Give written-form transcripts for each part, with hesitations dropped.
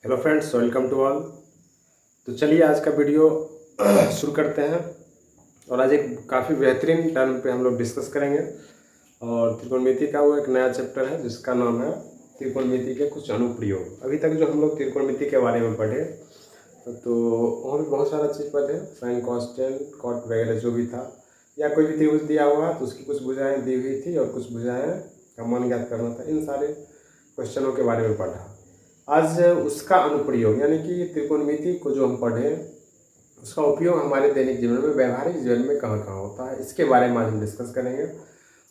Hello friends, welcome to all. तो चलिए आज का वीडियो शुरू करते हैं। और आज एक काफ़ी बेहतरीन टर्म पे हम लोग डिस्कस करेंगे। और त्रिकोणमिति का वो एक नया चैप्टर है जिसका नाम है त्रिकोणमिति के कुछ अनुप्रयोग। अभी तक जो हम लोग त्रिकोणमिति के बारे में पढ़े तो वहाँ भी बहुत सारा चीज़ पढ़े, साइन कॉस टेन कॉट वगैरह जो भी था, या कोई भी त्रिभुज दिया हुआ तो उसकी कुछ भुजाएँ दी हुई थी और कुछ भुजाएँ का मान ज्ञात करना था। इन सारे क्वेश्चनों के बारे में पढ़ा। आज उसका अनुप्रयोग यानी कि त्रिकोणमिति को जो हम पढ़े उसका उपयोग हमारे दैनिक जीवन में, व्यवहारिक जीवन में कहाँ कहाँ होता है, इसके बारे में आज हम डिस्कस करेंगे।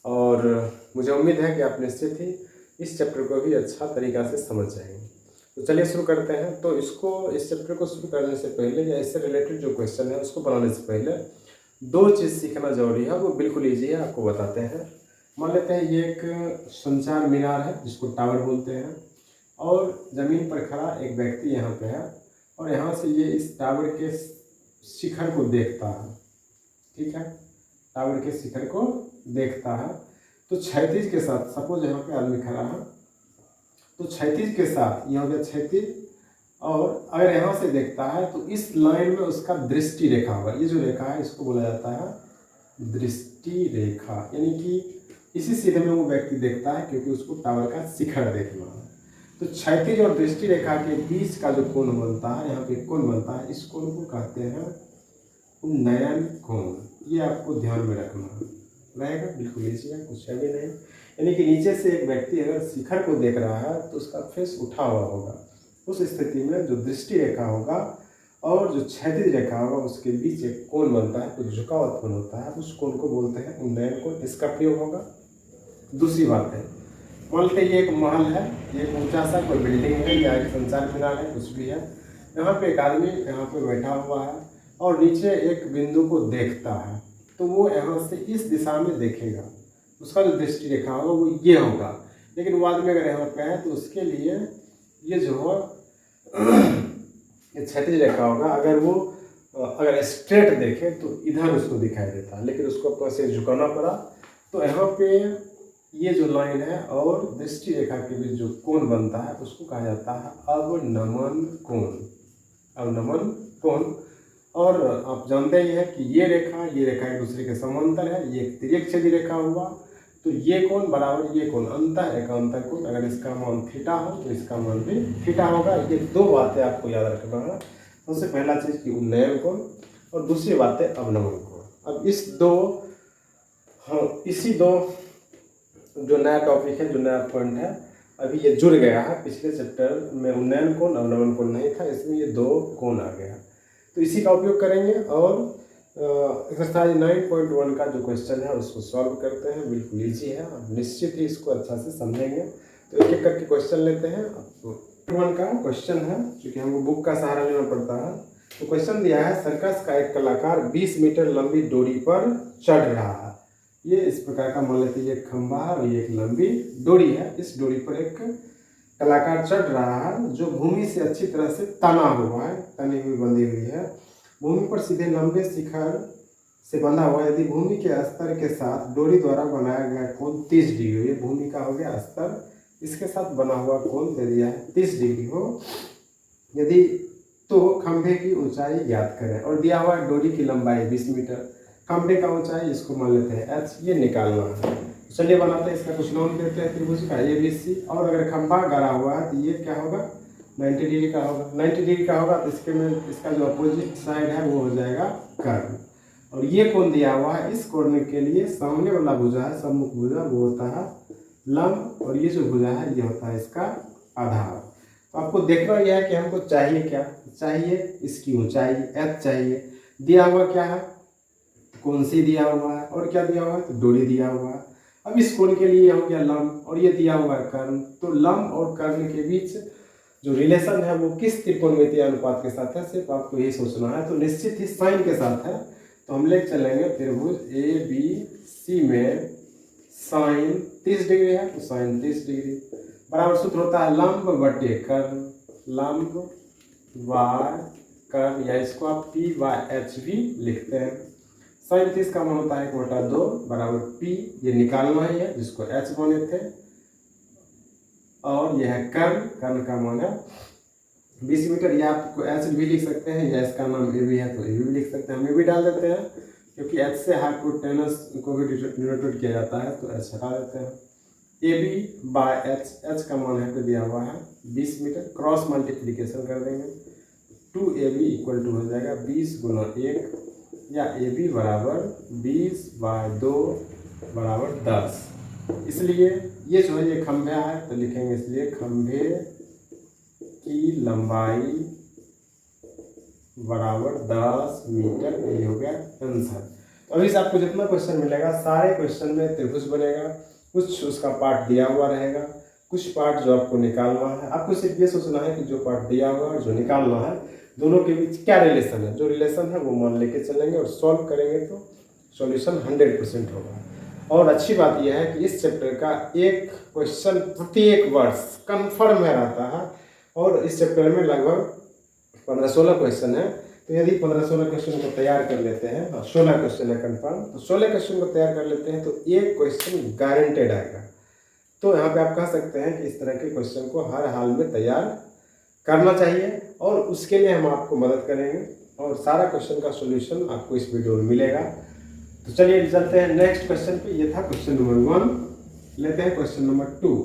और मुझे उम्मीद है कि आप निश्चित ही इस चैप्टर को भी अच्छा तरीक़ा से समझ जाएंगे। तो चलिए शुरू करते हैं। तो इस चैप्टर को शुरू करने से पहले या इससे रिलेटेड जो क्वेश्चन है उसको बनाने से पहले दो चीज़ सीखना जरूरी है, वो बिल्कुल ईजी है, आपको बताते हैं। मान लेते हैं ये एक संचार मीनार है जिसको टावर बोलते हैं, और ज़मीन पर खड़ा एक व्यक्ति यहाँ पे है और यहाँ से ये इस टावर के शिखर को देखता है। ठीक है, टावर के शिखर को देखता है। तो क्षैतिज के साथ, सपोज यहाँ पे आदमी खड़ा है तो क्षैतिज के साथ ये हो गया क्षैतिज, और अगर यहाँ से देखता है तो इस लाइन में उसका दृष्टि रेखा होगा। ये जो रेखा है इसको बोला जाता है दृष्टि रेखा, यानी कि इसी सीधे में वो व्यक्ति देखता है क्योंकि उसको टावर का शिखर देखना है। तो क्षैतिज और दृष्टि रेखा के बीच का जो कोण बनता है, यहाँ पे कोण बनता है, इस कोण को कहते हैं उन्नयन कोण। ये आपको ध्यान में रखना रहेगा, बिल्कुल इजी है, कुछ है भी नहीं। यानी कि नीचे से एक व्यक्ति अगर शिखर को देख रहा है तो उसका फेस उठा हुआ होगा। उस स्थिति में जो दृष्टि रेखा होगा और जो क्षैतिज रेखा होगा उसके बीच एक कोण बनता है, कुछ झुका हुआ कोण होता है, उस कोण को बोलते हैं उन्नयन कोण। इसका प्रयोग होगा। दूसरी बात है, मान लेते ये एक महल है, ये ऊंचा सा कोई बिल्डिंग है या एक संचार मीनार है, कुछ भी है। यहाँ पे एक आदमी यहाँ पे बैठा हुआ है और नीचे एक बिंदु को देखता है, तो वो यहाँ से इस दिशा में देखेगा। उसका जो दृष्टि रेखा होगा वो ये होगा। लेकिन वो आदमी अगर यहाँ पे है तो उसके लिए ये जो हो ये क्षैतिज रेखा होगा। अगर स्ट्रेट देखे तो इधर उसको दिखाई देता है, लेकिन उसको अपना सिर झुकाना पड़ा। तो यहाँ पे ये जो लाइन है और दृष्टि रेखा के बीच जो कोण बनता है उसको कहा जाता है अवनमन कोण। अवनमन कोण। और आप जानते ही हैं कि ये रेखा एक दूसरे के समांतर है। ये एक तिर्यक रेखा हुआ तो ये कोण बराबर ये कोण, अंतर एकांतर कोण। अगर इसका मान थीटा हो तो इसका मान भी थीटा होगा। ये दो बातें आपको याद रखना है। सबसे पहला चीज़ कि उन्नयन कोण, और दूसरी बात है अवनमन कोण। अब इसी दो जो नया टॉपिक है, जो नया पॉइंट है, अभी ये जुड़ गया है। पिछले चैप्टर में उन्नयन कोण अवनमन कोण नहीं था, इसमें ये दो कोण आ गया। तो इसी का उपयोग करेंगे और एक्सरसाइज 9.1 का जो क्वेश्चन है उसको सॉल्व करते हैं। बिल्कुल ईजी है, आप निश्चित ही इसको अच्छा से समझेंगे। तो एक एक करके क्वेश्चन लेते हैं। आपको 1 का क्वेश्चन है, क्योंकि हमको बुक का सहारा लेना पड़ता है। तो क्वेश्चन दिया है, सर्कस का एक कलाकार 20 मीटर लंबी डोरी पर चढ़ रहा है। ये इस प्रकार का मान लेते हैं, ये खंभा है और ये एक लंबी डोरी है। इस डोरी पर एक कलाकार चढ़ रहा है जो भूमि से अच्छी तरह से तना हुआ है, तनी हुई बंधी हुई है। भूमि पर सीधे लंबे शिखर से बंधा हुआ है। यदि भूमि के स्तर के साथ डोरी द्वारा बनाया गया कोण 30 डिग्री, ये भूमि का हो गया स्तर, इसके साथ बना हुआ कोण दे दिया है 30 डिग्री हो, यदि तो खंभे की ऊंचाई ज्ञात करें। और दिया हुआ है डोरी की लंबाई 20 मीटर, खंभे का ऊंचाई इसको मान लेते हैं h, ये निकालना है। चलिए बनाते हैं। इसका कुछ नाम देते हैं त्रिभुज का ABC। और अगर खंभा गड़ा हुआ है तो ये क्या होगा, 90 डिग्री का होगा। 90 डिग्री का होगा तो इसका जो अपोजिट साइड है वो हो जाएगा कर्व। और ये कोण दिया हुआ है, इस कोण के लिए सामने वाला भुजा है, सम्मुख भुजा, वो होता है लंब, और ये जो भुजा है ये होता है इसका आधार। तो आपको देखना यह है कि हमको चाहिए क्या, चाहिए इसकी ऊंचाई h चाहिए। दिया हुआ क्या है, कोण सी दिया हुआ है, और क्या दिया हुआ है, तो डोरी दिया हुआ है। अब इस कोण के लिए हो गया लंब, और ये दिया हुआ है कर्ण। तो लंब और कर्ण के बीच जो रिलेशन है वो किस त्रिकोणमितीय अनुपात के साथ है, सिर्फ आपको यही सोचना है। तो निश्चित ही साइन के साथ है। तो हम ले चलेंगे त्रिभुज ABC में साइन 30 डिग्री है तो साइन 30 डिग्री बराबर सूत्र होता है लंब बटे कर्ण। लंब बाय कर्ण, या इसको आप P/H भी लिखते हैं। साइन 30 का मान होता है 1/2 बराबर P, ये निकालना ही है जिसको H माने थे। और यह है कर्ण, कर्ण का मान है 20 मीटर, या आप एच भी लिख सकते हैं, या इसका नाम ए बी है तो ए भी लिख सकते हैं। हम ए भी डाल देते हैं क्योंकि एच से हाइपोटेनस को भी डिनोटेड किया जाता है, तो एच हटा देते हैं। A B by H, H का मान यहाँ पे दिया हुआ है 20 मीटर, क्रॉस मल्टीप्लीकेशन कर देंगे, 2ab इक्वल टू हो जाएगा 20 गुना 1, या ए बी बराबर 20/2 बराबर 10। इसलिए ये जो है ये खंभे है तो लिखेंगे, इसलिए खंभे की लंबाई बराबर 10 मीटर। ये हो गया आंसर। तो अभी से आपको जितना क्वेश्चन मिलेगा सारे क्वेश्चन में त्रिभुज बनेगा, कुछ उसका पार्ट दिया हुआ रहेगा, कुछ पार्ट जो आपको निकालना है। आपको सिर्फ ये सोचना है कि जो पार्ट दिया हुआ है, जो निकालना है, दोनों के बीच क्या रिलेशन है। जो रिलेशन है वो मान लेके चलेंगे और सॉल्व करेंगे तो सॉल्यूशन 100% होगा। और अच्छी बात यह है कि इस चैप्टर का एक क्वेश्चन प्रत्येक वर्ष कन्फर्म है रहता है, और इस चैप्टर में लगभग 15-16 क्वेश्चन है। तो यदि 15-16 क्वेश्चन को तैयार कर लेते हैं, 16 क्वेश्चन है कन्फर्म, तो 16 क्वेश्चन को तैयार कर लेते हैं तो एक क्वेश्चन गारंटेड आएगा। तो यहाँ पे आप कह सकते हैं कि इस तरह के क्वेश्चन को हर हाल में तैयार करना चाहिए, और उसके लिए हम आपको मदद करेंगे, और सारा क्वेश्चन का सॉल्यूशन आपको इस वीडियो में मिलेगा। तो चलिए चलते हैं नेक्स्ट क्वेश्चन पे। ये था क्वेश्चन नंबर 1, लेते हैं क्वेश्चन नंबर 2।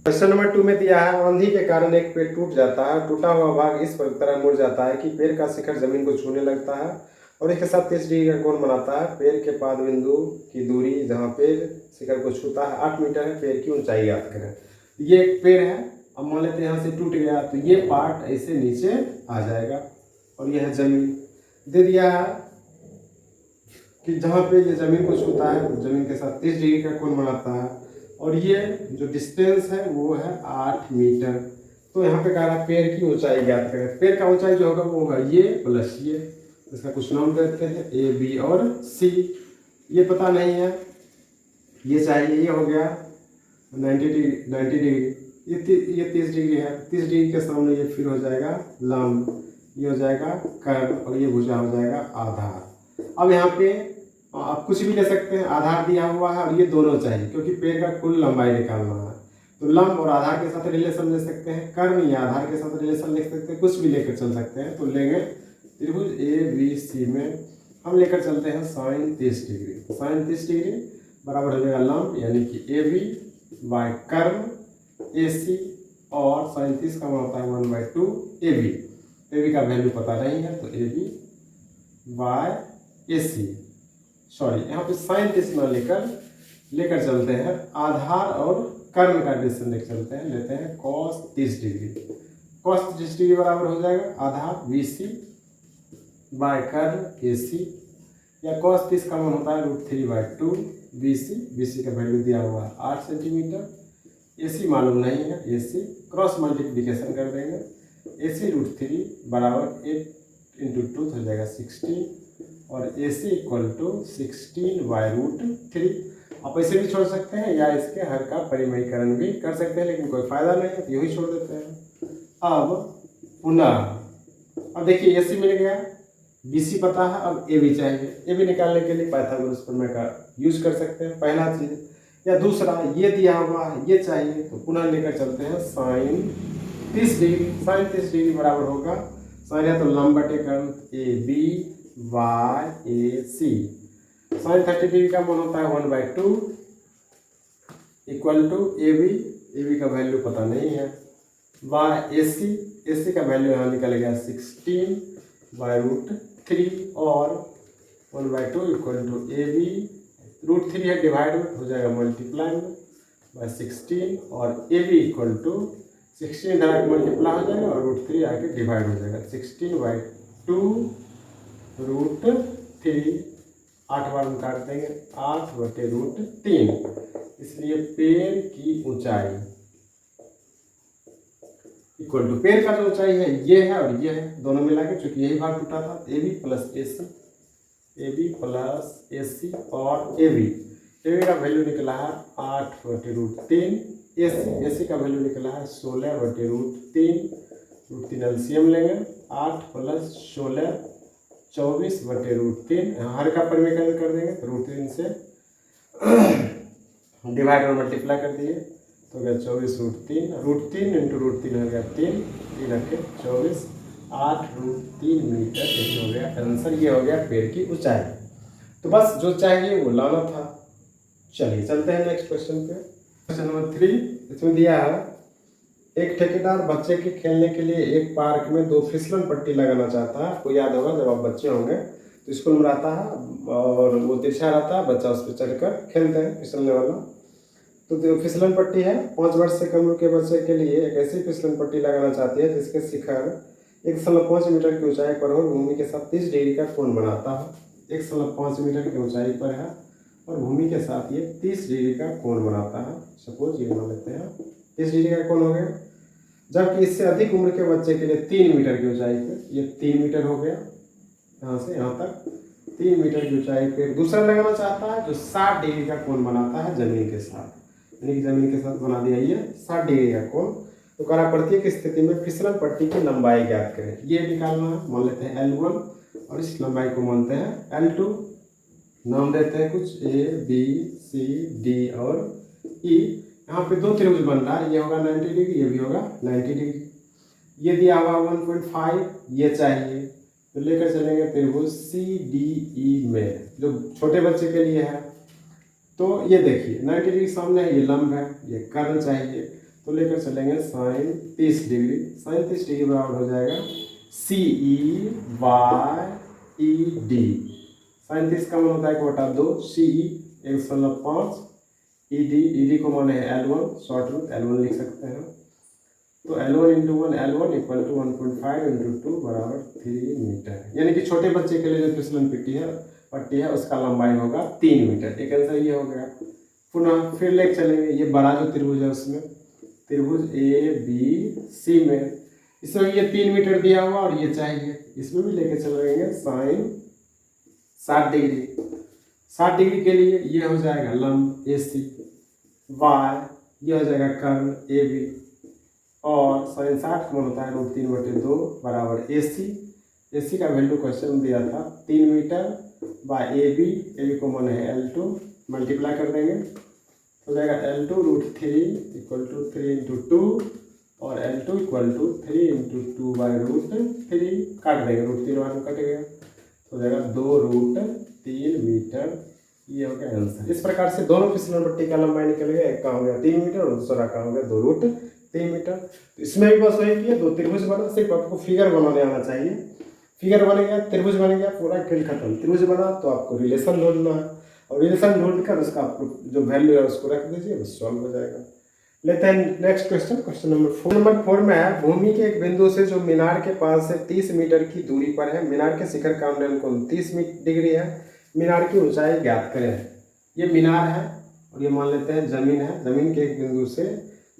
क्वेश्चन नंबर 2 में दिया है, आंधी के कारण एक पेड़ टूट जाता है, टूटा हुआ भाग इस तरह मुड़ जाता है कि पेड़ का शिखर जमीन को छूने लगता है और इसके साथ 30 डिग्री का कोण बनाता है। पेड़ के पाद बिंदु की दूरी जहाँ पेड़ शिखर को छूता है 8 मीटर है। पेड़ की ऊंचाई याद करें। ये एक पेड़ है, अब मान लेते हैं यहाँ से टूट गया तो ये पार्ट ऐसे नीचे आ जाएगा, और यह जमीन दे दिया है कि जहाँ पे ये जमीन को छूता है तो जमीन के साथ 30 डिग्री का कोण बनाता है, और ये जो डिस्टेंस है वो है 8 मीटर। तो यहाँ पे कह रहा है पेड़ की ऊंचाई ज्ञात करें। पेड़ का ऊंचाई जो होगा वो होगा ये प्लस ये, इसका कुछ नाम देते हैं ए बी और सी। ये पता नहीं है, ये चाहिए, ये हो गया 90 डिग्री, ये 30 डिग्री है। 30 डिग्री के सामने ये फिर हो जाएगा लंब, ये हो जाएगा कर्व, और ये भुजा हो जाएगा आधार। अब यहाँ पे आप कुछ भी ले सकते हैं, आधार दिया हुआ है और ये दोनों चाहिए क्योंकि पेड़ का कुल लंबाई निकालना है। तो लंब और आधार के साथ रिलेशन ले सकते हैं, कर्व या आधार के साथ रिलेशन लिख सकते हैं, कुछ भी लेकर चल सकते हैं। तो लेंगे त्रिभुज ए बी सी में हम लेकर चलते हैं साइन 30 डिग्री। साइन 30 डिग्री बराबर हो जाएगा लंब यानी कि A B by curve A C, और साइन 30 का मान होता है 1/2 ए बी। ए बी का वैल्यू पता नहीं है तो A B by A C, sorry यहाँ पे साइन 30 में लेकर चलते हैं आधार और कर्व का रिलेशन लेकर चलते हैं, लेते हैं cos 30 डिग्री। cos 30 डिग्री बराबर हो जाएगा आधार B C bye curve A सी, या cos 30 का मान होता है √3/2 बी सी का वैल्यू दिया हुआ है 8 सेंटीमीटर। ए सी मालूम नहीं है, ए सी क्रॉस मल्टीप्लीकेशन कर देंगे, ए सी √3 बराबर 8 × 2 हो जाएगा 16, और ए सी इक्वल टू 16/√3। आप ऐसे भी छोड़ सकते हैं या इसके हर का परिमयीकरण भी कर सकते हैं, लेकिन कोई फायदा नहीं है तो यही छोड़ देते हैं। अब पुनः अब देखिए ए सी मिल गया, बी सी पता है, अब ए बी चाहिए। ए बी निकालने के लिए पाइथागोरस प्रमेय का यूज कर सकते हैं, पहला चीज। या दूसरा ये दिया हुआ है, ये चाहिए तो पुनः लेकर चलते हैं साइन 30 डिग्री। साइन 30 डिग्री बराबर होगा, साइन है तो लंब बटे कर्ण A B by A C. Sine 30 degree का मान होता है 1/2 इक्वल टू ए बी का वैल्यू पता नहीं है, बाय ए सी का वैल्यू यहाँ निकल गया 16/√3, और 1/2 इक्वल टू ए बी √3 है डिवाइड में हो जाएगा मल्टीप्लाई में बाय 16, और ए बी इक्वल टू 16 धरा के मल्टीप्लाई हो जाएगा और √3 आके डिवाइड हो जाएगा 16/2 √3। 8 बार हम काट देंगे 8/√3। इसलिए पेड़ की ऊंचाई इक्वल टू पेड़ का जो ऊंचाई है ये है और ये है, दोनों मिला के, चूंकि यही भाग टूटा था, A B plus A C और ए बी का वैल्यू निकला है 8/√3। ए सी का वैल्यू निकला है 16/√3। √3 एलसीएम लेंगे, 8 + 16 24/√3। हर का परिमेयकरण कर देंगे तो √3 से डिवाइड और मल्टीप्लाई कर दिए तो हो गया 24 रूट तीन इंटू रूट तीन हो गया 3 रखे 24 8 √3 मीटर। ये हो गया आंसर, ये हो गया पेड़ की ऊंचाई। तो बस जो चाहिए वो लाना था। चलिए चलते हैं नेक्स्ट क्वेश्चन पे। क्वेश्चन नंबर 3 इसमें दिया है एक ठेकेदार बच्चे के खेलने के लिए एक पार्क में 2 फिसलन पट्टी लगाना चाहता है। आपको याद होगा जब आप बच्चे होंगे तो स्कूल में रहता है और वो तिरछा रहता है, बच्चा उस पर चढ़कर खेलते हैं फिसलने वाला। तो जो फिसलन पट्टी है 5 वर्ष से कम उम्र के बच्चे के लिए एक ऐसी फिसलन पट्टी लगाना चाहती है जिसके शिखर 1.5 मीटर की ऊंचाई पर हो, भूमि के साथ 30 डिग्री का कोण बनाता है। 1.5 मीटर की ऊंचाई पर है और भूमि के साथ ये 30 डिग्री का कोण बनाता है। सपोज ये मान लेते हैं 30 डिग्री का कोण हो गया। जबकि इससे अधिक उम्र के बच्चे के लिए 3 मीटर की ऊंचाई पर, ये 3 मीटर हो गया, यहाँ से यहाँ तक 3 मीटर की ऊंचाई पर दूसरा लगाना चाहता है जो 60 डिग्री का कोण बनाता है जमीन के साथ। यानी कि जमीन के साथ बना दिया ये 60 डिग्री का कोण। तो करा प्रत्येक स्थिति में फिसलन पट्टी की लंबाई ज्ञात करें। ये निकालना है, मान लेते हैं L1 और इस लंबाई को मानते हैं L2। नाम देते हैं कुछ A B C D और E। यहाँ पे 2 त्रिभुज बन रहा है, ये होगा 90 डिग्री, ये भी होगा 90 डिग्री। ये दिया हुआ 1.5, ये चाहिए तो लेकर चलेंगे त्रिभुज CDE में जो छोटे बच्चे के लिए है। तो ये देखिए 90 डिग्री सामने है, ये लंब है, ये कर्ण चाहिए तो लेकर चलेंगे साइन 30 डिग्री। साइन 30 डिग्री बराबर हो जाएगा CEYED। साइन 30 का मान होता है 1/2, CE 1.5, ED को माने है L1, शॉर्ट रूट L1 लिख सकते हैं। तो L1 × 1 L1 = 1.5 × 2 बराबर 3 मीटर। यानी कि छोटे बच्चे के लिए जो फिसलन पट्टी है उसका लंबाई होगा 3 मीटर। एक आंसर ये हो गया। पुनः फिर लेकर चलेंगे ये बड़ा जो त्रिभुज है उसमें त्रिभुज ABC में, इसमें ये 3 मीटर दिया हुआ और ये चाहिए, इसमें भी लेके चलेंगे साइन 60 डिग्री। 60 डिग्री के लिए ये हो जाएगा लंब AC, Y ये हो जाएगा कर्ण AB और साइन 60 का मान होता है √3/2 बराबर AC का वैल्यू क्वेश्चन में दिया था 3 मीटर बाय AB को मान है L2, मल्टीप्लाई कर देंगे हो जाएगा L2 √3 = 3 × 2 और L2 = 3 × 2/√3 काट देंगे, √3 बार में कट गया हो जाएगा 2√3 मीटर। ये हो गया आंसर। इस प्रकार से दोनों फिसलन पट्टी का लंबाई निकल गया, एक का हो गया 3 मीटर और दूसरा का हो गया 2√3 मीटर। तो इसमें भी बस वही किया, 2 त्रिभुज बना, सिर्फ आपको फिगर बनाने आना चाहिए। फिगर बन गया, त्रिभुज बन गया, पूरा खेल खत्म। त्रिभुज बना तो आपको रिलेशन ढूंढना है और रिलेशन ढूंढकर उसका आपको जो वैल्यू है उसको रख दीजिए, बस सॉल्व हो जाएगा। लेते हैं नेक्स्ट क्वेश्चन। क्वेश्चन नंबर 4 में है भूमि के एक बिंदु से जो मीनार के पास से 30 मीटर की दूरी पर है, मीनार के शिखर का उन्नयन कोण 30 डिग्री है, मीनार की ऊंचाई ज्ञात करें। ये मीनार है और ये मान लेते हैं जमीन है, जमीन के एक बिंदु से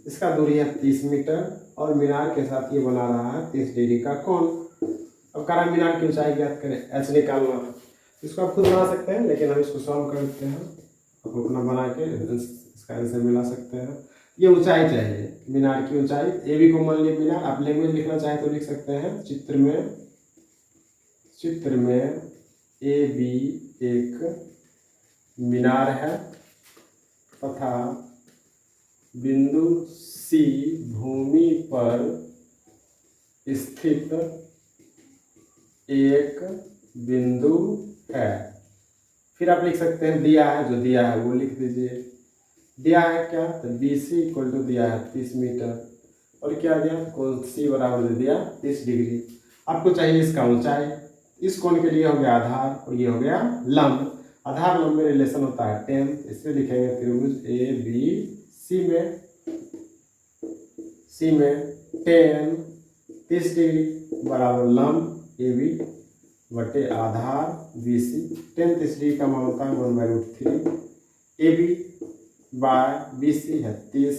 इसका दूरी है 30 मीटर और मीनार के साथ ये बना रहा है 30 डिग्री का कोण। अब करा मीनार की ऊंचाई ज्ञात करें, H निकालना है। इसको आप खुद बना सकते हैं लेकिन हम इसको सॉल्व करते हैं, आप अपना बना के इसका आंसर मिला सकते हैं। ये ऊंचाई चाहिए, मीनार की ऊंचाई। AB को मान लिया मीनार, आप लैंग्वेज लिखना चाहे तो लिख सकते हैं। चित्र में AB एक मीनार है तथा बिंदु C भूमि पर स्थित एक बिंदु है। फिर आप लिख सकते हैं दिया है, जो दिया है वो लिख दीजिए। दिया है क्या, तो BC = दिया है 30 मीटर और क्या दिया, कोण C बराबर दे दिया 30 डिग्री। आपको चाहिए इसका ऊंचाई। इस कोण के लिए हो गया आधार और ये हो गया लंब। आधार लंब में रिलेशन होता है 10, इसमें लिखेंगे त्रिभुज ABC में tan 30 डिग्री बराबर लंब AB बटे आधार BC। tan 30 डिग्री का मान होता है 1/√3। AB बाय BC है 30,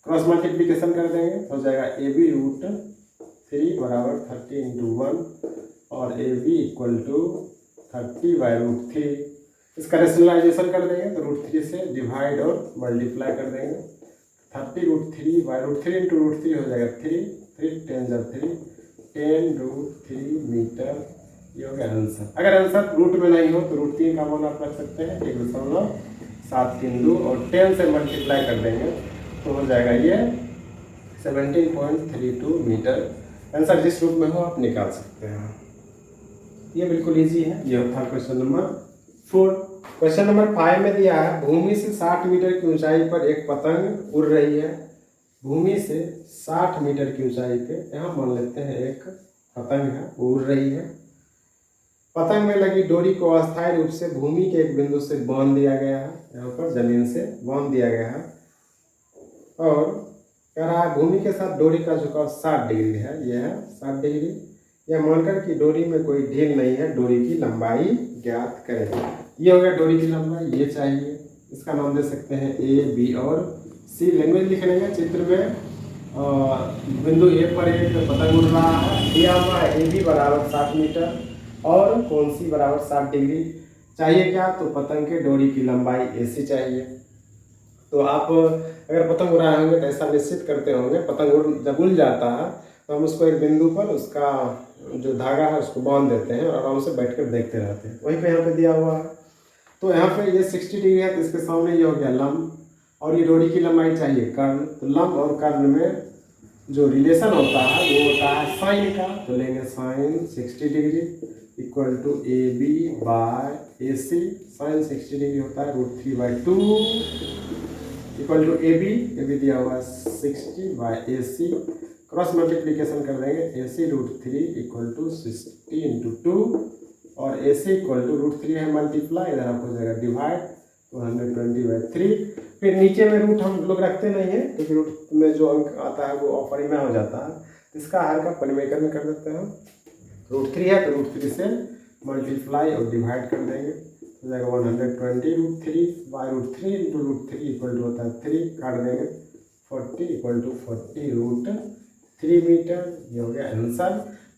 क्रॉस मल्टीप्लिकेशन कर देंगे हो जाएगा AB √3 बराबर 30 × 1 और AB = 30/√3। इसका रेशनलाइजेशन कर देंगे तो √3 से डिवाइड और मल्टीप्लाई कर देंगे। 30√3/√3 × √3 हो जाएगा 3 10 10√3 मीटर। ये हो गया आंसर। अगर आंसर रूट में नहीं हो तो √3 का मान आप रख सकते हैं 1.732 और 10 से मल्टीप्लाई कर देंगे तो हो जाएगा ये 17.32 मीटर। आंसर जिस रूप में हो आप निकाल सकते हैं। ये बिल्कुल इजी है। ये था क्वेश्चन नंबर 4। क्वेश्चन नंबर 5 में दिया है भूमि से 60 मीटर की ऊंचाई पर एक पतंग उड़ रही है। भूमि से 60 मीटर की ऊंचाई पे यहाँ मान लेते हैं एक पतंग है, वो उड़ रही है। पतंग में लगी डोरी को अस्थायी रूप से भूमि के एक बिंदु से बांध दिया गया है। यहाँ पर जमीन से बांध दिया गया है और कह रहा है भूमि के साथ डोरी का झुकाव 60 डिग्री है। यह है 60 डिग्री। यह मानकर कि डोरी में कोई ढील नहीं है, डोरी की लंबाई ज्ञात करें। ये हो गया डोरी की लंबाई, ये चाहिए। इसका नाम दे सकते हैं ए, बी और सी। लैंग्वेज लिख लेंगे चित्र में। बिंदु ए पर एक पतंग उड़ रहा है, दिया हुआ है ए बी बराबर 60 मीटर और कोण सी बराबर 60 डिग्री। चाहिए क्या? तो पतंग के डोरी की लंबाई ए सी चाहिए। तो आप अगर पतंग उड़ाए होंगे तो ऐसा निश्चित करते होंगे, पतंग जब उड़ जाता है तो हम उसको एक बिंदु पर उसका जो धागा है उसको बांध देते हैं और आराम से बैठकर देखते रहते हैं। वहीं पे यहाँ पे दिया हुआ है। तो यहाँ पे ये 60 डिग्री है तो इसके सामने ये हो गया लंब और ये डोरी की लंबाई चाहिए कर्ण। तो लंब और कर्ण में जो रिलेशन होता है वो होता है साइन का। तो लेंगे sine 60 degree equal to A B by A C. Sine 60 degree होता है √3/2 इक्वल टू ए बी दिया हुआ है 60 bye A C. Cross multiplication कर देंगे ए सी √3 इक्वल टू 60 इंटू 2 और ए सी इक्वल टू √3 है मल्टीप्लाई, इधर आपको हो जाएगा डिवाइड 120/3। फिर नीचे में रूट हम लोग रखते नहीं हैं क्योंकि रूट में जो अंक आता है वो अपरिमेय हो जाता है। इसका हर का परिमेय में कर देते हैं। √3 है तो √3 से मल्टीप्लाई और डिवाइड कर देंगे, हो जाएगा 120√3 बाय √3 इंटू √3 इक्वल टू होता है 3, काट देंगे 40 इक्वल टू 40√3 मीटर। ये हो गया आंसर।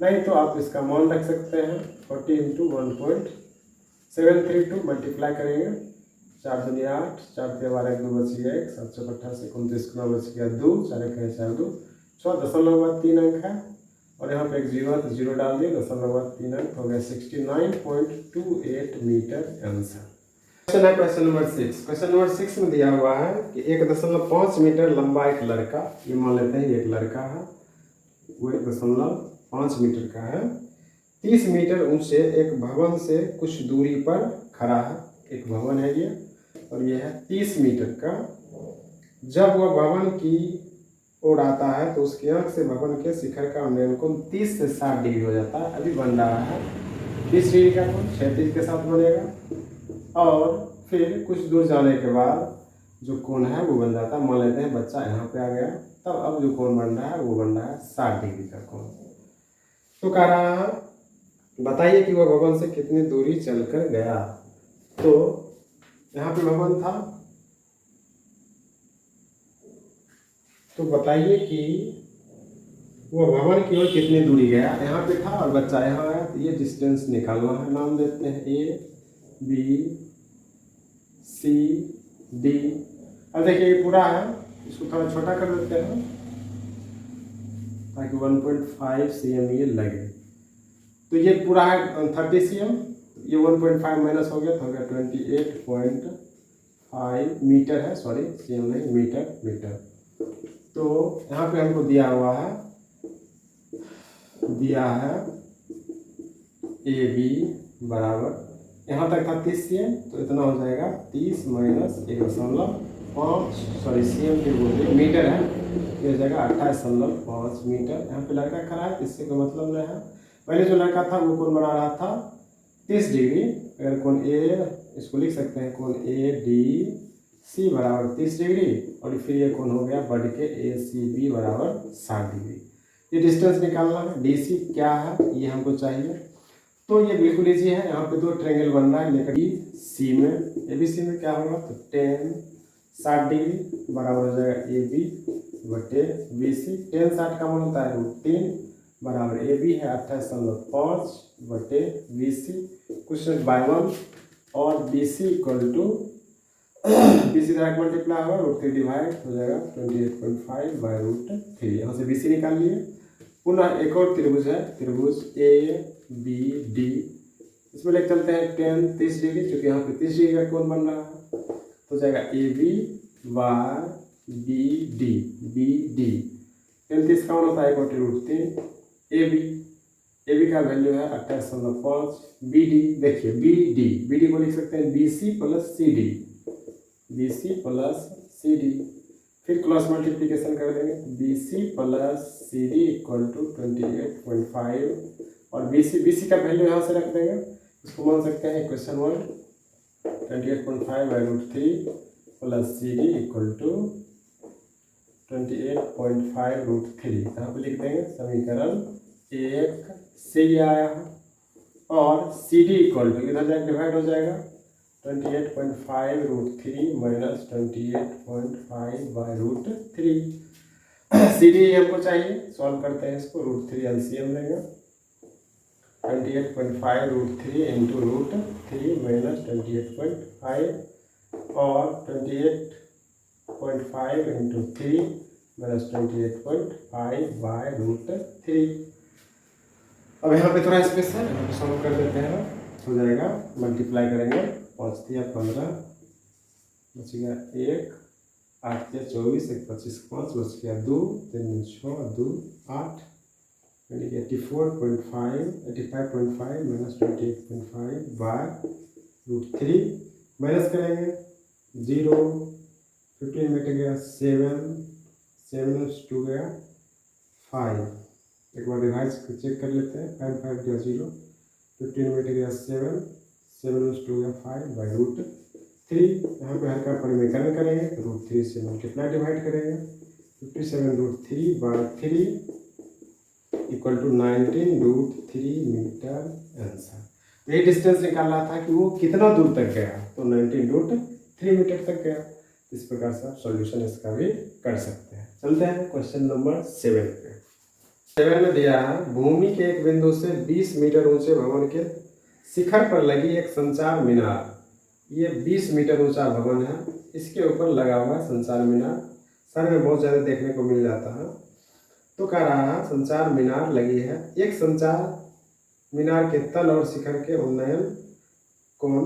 नहीं तो आप इसका मान रख सकते हैं 40 इंटू 1.732 मल्टीप्लाई करेंगे 4 दूनी 8, 4 के 12 2 बच गया 1, 788 29 9 बच गया 2, 4 के 4 2 6.3 अंक है और यहाँ पे एक जीरो है तो जीरो डाल दिए 0.3 अंक हो गया 69.28 मीटर आंसर। क्वेश्चन है क्वेश्चन नंबर 6। क्वेश्चन नंबर 6 में दिया हुआ है कि 1.5 मीटर लंबा एक लड़का, ये मान लेते हैं ये एक लड़का है, वो 1.5 मीटर का है, 30 मीटर ऊंचे एक भवन से कुछ दूरी पर खड़ा है। एक भवन है ये और ये है 30 मीटर का। जब वह भवन की ओर आता है तो उसकी आंख से भवन के शिखर का अवनयन 30 से 60 डिग्री हो जाता है। अभी बन रहा है 20 डिग्री का कोण 36 के साथ बनेगा और फिर कुछ दूर जाने के बाद जो कोण है वो बन जाता है। मान लेते हैं बच्चा यहाँ पे आ गया, तब अब जो कोण बन रहा है वो बन रहा है 60 डिग्री का कोण। तो कह रहा है बताइए कि वह भवन से कितनी दूरी चलकर गया। तो यहाँ पे भवन था, तो बताइए कि वो भवन की ओर कितनी दूरी गया। यहाँ पे था और बच्चा यहाँ आया तो ये डिस्टेंस निकालना है। नाम देते हैं ए बी सी डी। अब देखिए ये पूरा है, इसको थोड़ा छोटा कर देते हैं ताकि 1.5 cm ये लगे। तो ये पूरा है 30 cm, ये 1.5 माइनस हो गया तो हो गया 28.5 मीटर है, सॉरी cm नहीं मीटर। तो यहाँ पे हमको दिया हुआ है ए बी बराबर यहाँ तक था 30 cm, तो इतना हो जाएगा 30 माइनस 1.5 सॉरी cm के बोलते मीटर है, ये हो जाएगा 28.5 मीटर। यहाँ पे लड़का खड़ा है, इससे कोई मतलब नहीं है। पहले जो लड़का था वो कोण बना रहा था 30 डिग्री। अगर कोण ए, इसको लिख सकते हैं कोण ए डी सी बराबर 30 डिग्री और फिर ये कोण हो गया बढ़ के ए सी बी बराबर 60 डिग्री। ये डिस्टेंस निकालना है। डी सी क्या है ये हमको चाहिए, तो ये बिल्कुल इजी है। यहाँ पे 2 ट्रायंगल बन रहा है लेकर बी सी में, ए बी सी में क्या होगा तो 60 डिग्री बराबर हो जाएगा ए बी बटे बी सी। 60 का मान होता है √3 बराबर ए बी है 28.5 बटे बी सी कुछ बाय 1 और B C equal to B C direct multiply होगा √3 डिवाइड हो जाएगा 28.5 बाय √3। यहाँ से बी सी निकाल लिए। पुनः एक और त्रिभुज है, त्रिभुज ए बी डी, इसमें लेकर चलते हैं 30 डिग्री, क्योंकि यहाँ पे 30 डिग्री का कोण बन रहा है। तो जाएगा A B by B D 33 का होता है 1/√3। ए बी का वैल्यू है 28.5। बी डी देखिए बी डी को लिख सकते हैं B C plus C D. फिर क्रॉस मल्टीप्लिकेशन कर देंगे B C plus C D equal to 28.5 और बी सी का वैल्यू यहाँ से रख देंगे, इसको मान सकते हैं equation 1 28.5/√3 plus C D equal to 28.5√3। यहाँ पे लिख देंगे समीकरण 1 से ये आया है और सी डी इक्वल टू इधर जाकर डिवाइड हो जाएगा 28.5√3 माइनस 28.5/√3। सी डी हमको चाहिए, सॉल्व करते हैं इसको। √3 एलसीएम लेंगे 28.5√3 इंटू √3 माइनस 28.5 और 28.5 इंटू 3 माइनस 28.5/√3। अब यहाँ पे थोड़ा स्पेस है, यहाँ पे सॉल्व कर देते हैं, हो जाएगा। मल्टीप्लाई करेंगे 5 दिया 15 बच गया 1, 8 दिया 24, 1 25 5 बच गया 2, 3 6 2 8 यानी कि 85.5 माइनस 28.5/√3 माइनस करेंगे 0, 15 में गया 7 2 गया 5। एक बार रिवाइज चेक कर लेते हैं 5 गया 0, 15 में गया 7 2 गया 5/√3। यहाँ पे हर का परिमेकरण करेंगे √3 से मल्टीप्लाई डिवाइड करेंगे 57√3/3 इक्वल टू 19√3 मीटर आंसर। तो ये डिस्टेंस निकालना था कि वो कितना दूर तक गया, तो 19√3 मीटर तक गया। इस प्रकार से आप सॉल्यूशन इसका भी कर सकते हैं। चलते हैं क्वेश्चन नंबर 7 पे। 7 में दिया है भूमि के एक बिंदु से 20 मीटर ऊंचे भवन के शिखर पर लगी एक संचार मीनार। ये 20 मीटर ऊंचा भवन है, इसके ऊपर लगा हुआ है संचार मीनार। शहर में बहुत ज़्यादा देखने को मिल जाता है। तो कह रहा है संचार मीनार लगी है, एक संचार मीनार के तल और शिखर के उन्नयन कोण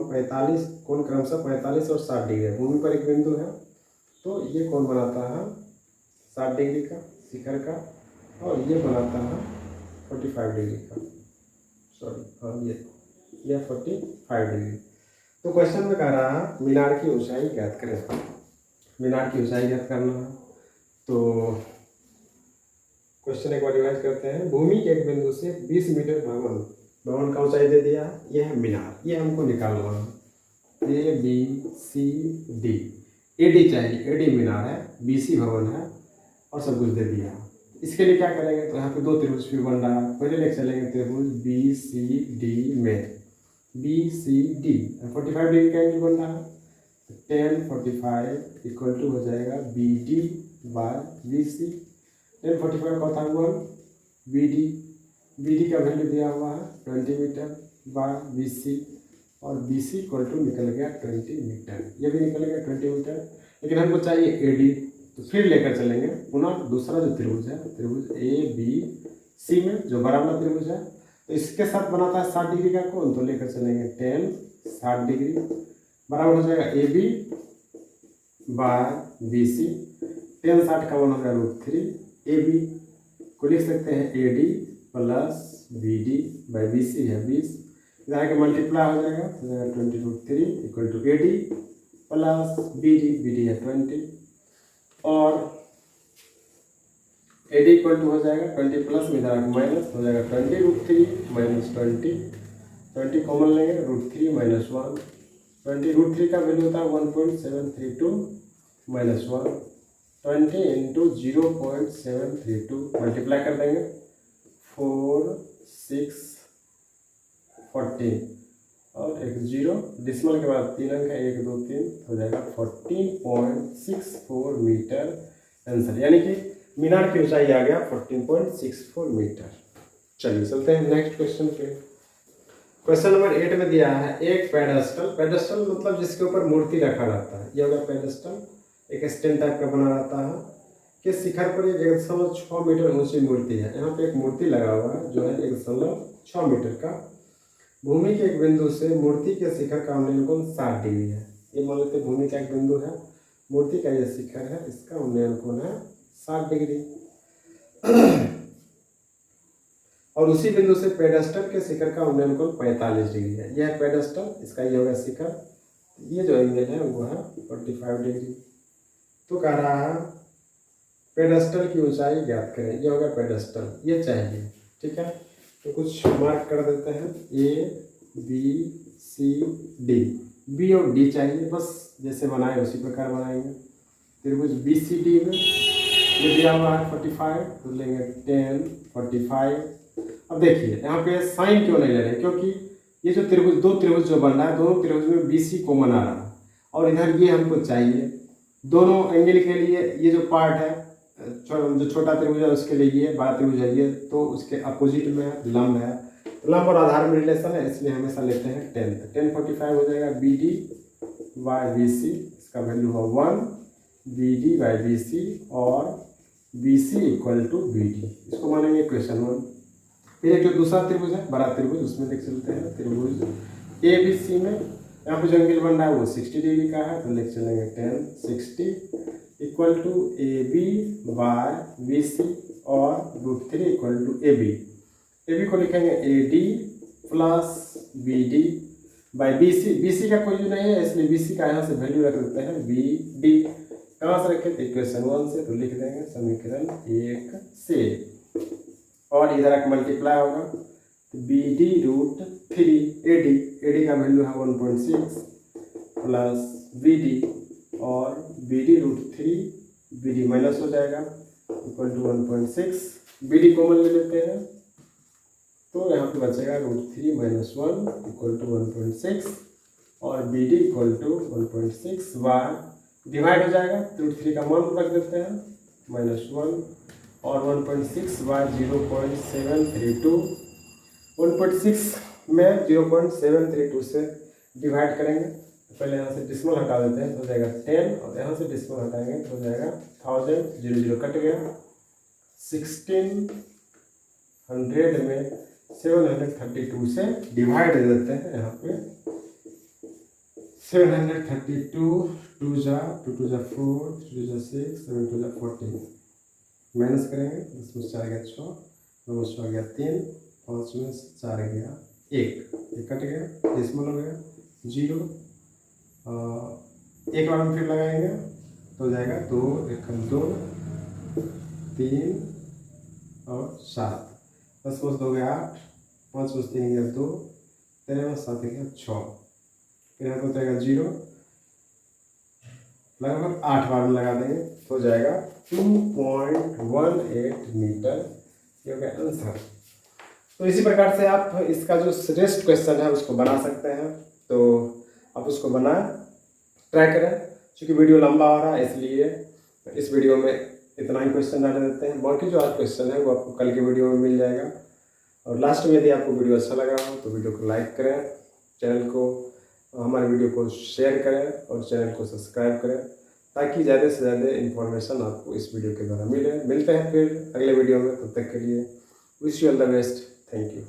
क्रमशः 45 और 60 डिग्री है। भूमि पर एक बिंदु है तो ये कोण बनाता है 60 डिग्री का शिखर का, और ये बनाता है 45 डिग्री का, सॉरी हाँ ये 45 डिग्री। तो क्वेश्चन में कह रहा है मीनार की ऊंचाई ज्ञात करें। मीनार की ऊंचाई ज्ञात करना है तो क्वेश्चन एक बार रिवाइज करते हैं। भूमि के एक बिंदु से 20 मीटर भवन का ऊंचाई दे दिया है, यह है मीनार, ये हमको निकालना है। ABCD AD चाहिए, AD मीनार है, BC भवन है और सब कुछ दे दिया। इसके लिए क्या करेंगे, तो यहाँ पे 2 त्रिभुज भी बन रहा है। पहले लेकर चलेंगे त्रिभुज BCD में, BCD 45 डिग्री का एंगल बन रहा है, 1045 इक्वल टू हो जाएगा BD/BC। 1045 का था 1 BD का वैल्यू दिया हुआ है 20 मीटर बाय BC और BC इक्वल टू निकल गया 20 मीटर। ये भी निकल गया 20 मीटर, लेकिन हमको चाहिए AD। तो फिर लेकर चलेंगे पुनः दूसरा जो त्रिभुज है, त्रिभुज ABC में जो बड़ा वाला त्रिभुज है, तो इसके साथ बनाता है 60 डिग्री का कोण। तो लेकर चलेंगे 10 60 डिग्री बराबर हो जाएगा AB/BC। 10 60 का वन हो गया √3। AB को लिख सकते हैं AD प्लस BD/BC है 20, इधर के मल्टीप्लाई हो जाएगा 20√3 equal to AD plus BD है 20 और AD इक्वल टू हो जाएगा 20 प्लस में इधर माइनस हो जाएगा 20√3 माइनस 20 कॉमन लेंगे √3 माइनस 1। 20√3 का वैल्यू होता है 1.732 माइनस 1, 20 इंटू 0.732 मल्टीप्लाई कर देंगे 4 6 14 और एक 0 डिसमल के बाद 3 अंक है 1 2 3 हो जाएगा 14.64 मीटर आंसर। यानी कि मीनार की ऊंचाई आ गया 14.64 मीटर। चलिए चलते हैं नेक्स्ट क्वेश्चन पे। क्वेश्चन नंबर 8 में दिया है एक पेडेस्टल मतलब जिसके ऊपर मूर्ति रखा रहता है। ये होगा पेडेस्टल, एक स्टैंड टाइप का बना रहता है कि शिखर पर एक 1.6 मीटर ऊंची मूर्ति है। यहाँ पे एक मूर्ति लगा हुआ है जो है 1.6 मीटर का। भूमि के एक बिंदु से मूर्ति के शिखर का उन्नयन कोण 60 डिग्री है। ये मान लेते भूमि का एक बिंदु है मूर्ति का ये शिखर है, इसका उन्नयन कोण है 60 डिग्री। और उसी बिंदु से पेडेस्टल के शिखर का उन्नयन कोण 45 डिग्री है। यह है पेडेस्टल, इसका ये होगा शिखर, ये जो एंगल है वो है 45 डिग्री। तो कह रहा है पेडेस्टल की ऊंचाई ज्ञात करें, ये होगा पेडेस्टल, ये चाहिए, ठीक है। तो कुछ मार्क कर देते हैं, A B C D, B और डी चाहिए, बस जैसे बनाए उसी प्रकार बनाएंगे। त्रिभुज बी सी डी में ये दिया हुआ है 45, तो लेंगे 10 45। अब देखिए यहाँ पे साइन क्यों नहीं ले रहे, क्योंकि ये जो त्रिभुज, दो त्रिभुज जो बन रहा है, दोनों त्रिभुज में बी सी कॉमन आ रहा है, और इधर ये हमको चाहिए। दोनों एंगल के लिए ये जो पार्ट है, जो छोटा त्रिभुज है उसके लिए ये, बड़ा त्रिभुज है ये, तो उसके अपोजिट में लंब है, तो लंब और आधार में रिलेशन है, इसलिए हमेशा लेते हैं 10। तो 10 45 हो जाएगा B D by B C, इसका वैल्यू है 1, B D by B C, और B C equal to B D, इसको मानेंगे इक्वेशन 1। फिर एक जो दूसरा त्रिभुज है, बड़ा त्रिभुज, उसमें देख चलते हैं त्रिभुज ए बी सी में यहाँ पे जो एंगल बन रहा है वो 60 डिग्री का है, तो लेके चलेंगे 10 60 equal to A B by B C, और √3 इक्वल टू ए बी को लिखेंगे A D plus B D by B C का कोई नहीं है, इसलिए बी सी का यहाँ से वैल्यू रख देते हैं बी डी। कहाँ से रखें, तो इक्वेशन 1 से, तो लिख देंगे समीकरण 1 से, और इधर एक मल्टीप्लाई होगा, तो बी डी √3 ए डी का वैल्यू है 1.6 प्लस बी डी, और B D √3 B D minus हो जाएगा equal to 1.6, B D common ले लेते हैं, तो यहाँ पे बचेगा √3 - 1 इक्वल टू 1.6, और B D equal to 1.6 by divide हो जाएगा, √3 का मान रख देते हैं -1, और 1.6 बाय 0.732, 1.6 में 0.732 से डिवाइड करेंगे। तो पहले यहाँ से डिस्मल हटा देते हैं, तो हो जाएगा 10, और यहाँ से डिस्मल हटाएंगे तो हो जाएगा 1000, 0 0 कट गया, 1600 में 732 से डिवाइड दे देते हैं। यहाँ पे 732 2 जा 2 जा 4 2 जा 6 7 2 जा 14, माइनस करेंगे, इसमें 4 गया 6, 9 6 गया 3, 5 में 4 गया 1, ये कट गया, डेसिमल हो गया 0, एक बार हम फिर लगाएंगे तो हो जाएगा 2 1 2 3 और 7, 10 + 2 गया 8, 5 + 3 गया 2, 13 + 7 गया 6, फिर यहाँ पर हो जाएगा 0, लगभग 8 बार में लगा देंगे तो हो जाएगा 2.18 मीटर, ये हो गया आंसर। तो इसी प्रकार से आप इसका जो रेस्ट क्वेश्चन है उसको बना सकते हैं, तो आप उसको बनाएं, ट्राई करें। क्योंकि वीडियो लंबा हो रहा है इसलिए इस वीडियो में इतना ही क्वेश्चन डाल देते हैं, बाकी जो आज क्वेश्चन है वो आपको कल के वीडियो में मिल जाएगा। और लास्ट में यदि आपको वीडियो अच्छा लगा हो तो वीडियो को लाइक करें, चैनल को, हमारे वीडियो को शेयर करें, और चैनल को सब्सक्राइब करें, ताकि ज़्यादा से ज़्यादा इन्फॉर्मेशन आपको इस वीडियो के द्वारा मिले। मिलते हैं फिर अगले वीडियो में, तब तक के लिए wish you all the best, thank you.